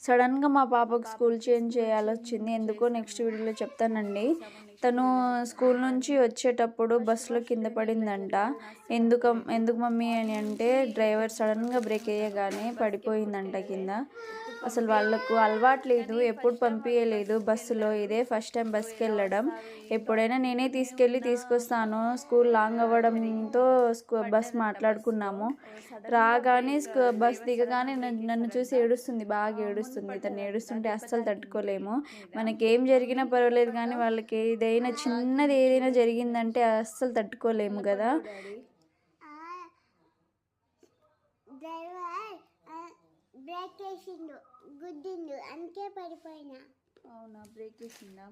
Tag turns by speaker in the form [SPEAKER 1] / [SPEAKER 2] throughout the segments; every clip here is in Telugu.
[SPEAKER 1] సడన్గా మా పాపకు స్కూల్ చేంజ్ చేయాల్సి వచ్చింది. ఎందుకో నెక్స్ట్ వీడియోలో చెప్తానండి. తను స్కూల్ నుంచి వచ్చేటప్పుడు బస్సులో కింద పడిందంట. ఎందుకు మమ్మీ అని అంటే డ్రైవర్ సడన్గా బ్రేక్ వేయగానే పడిపోయిందంట కింద. అసలు వాళ్ళకు అలవాటు లేదు, ఎప్పుడు పంపించలేదు బస్సులో. ఇదే ఫస్ట్ టైం బస్కి వెళ్ళడం. ఎప్పుడైనా నేనే తీసుకొస్తాను. స్కూల్ లాంగ్ అవ్వడంతో బస్ మాట్లాడుకున్నాము. రాగానే బస్ దిగగానే నన్ను చూసి ఏడుస్తుంది, బాగా ఏడుస్తుంది. తను ఏడుస్తుంటే అస్సలు తట్టుకోలేము. మనకేం జరిగినా పర్వాలేదు, కానీ వాళ్ళకి చిన్నది ఏదైనా జరిగిందంటే అస్సలు తట్టుకోలేము కదా.
[SPEAKER 2] బ్రేక్ వేసిండు, గుద్దిండు, అందుకే పడిపోయినా.
[SPEAKER 1] అవునా, బ్రేక్ వేసిందా?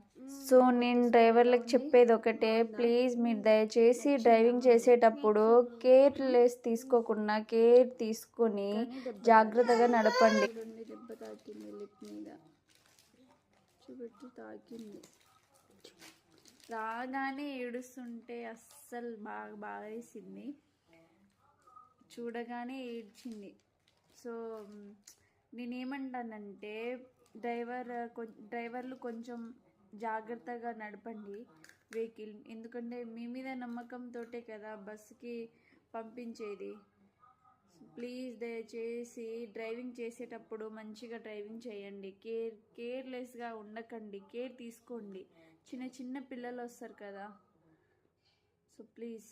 [SPEAKER 1] సో నేను డ్రైవర్లకు చెప్పేది ఒకటే, ప్లీజ్ మీరు దయచేసి డ్రైవింగ్ చేసేటప్పుడు కేర్లెస్ తీసుకోకుండా కేర్ తీసుకొని జాగ్రత్తగా నడపండి. దెబ్బ తాకింది లిప్ మీద, చూపెట్టి తాకింది. రాగానే ఏడుస్తుంటే అస్సలు బాగా వేసింది. చూడగానే ఏడ్చింది. సో నేనేమంటానంటే డ్రైవర్లు కొంచెం జాగ్రత్తగా నడపండి వెహికల్. ఎందుకంటే మీ మీద నమ్మకంతో కదా బస్సుకి పంపించేది. ప్లీజ్ దయచేసి డ్రైవింగ్ చేసేటప్పుడు మంచిగా డ్రైవింగ్ చేయండి. కేర్లెస్గా ఉండకండి, కేర్ తీసుకోండి. చిన్న పిల్లలు వస్తారు కదా. So please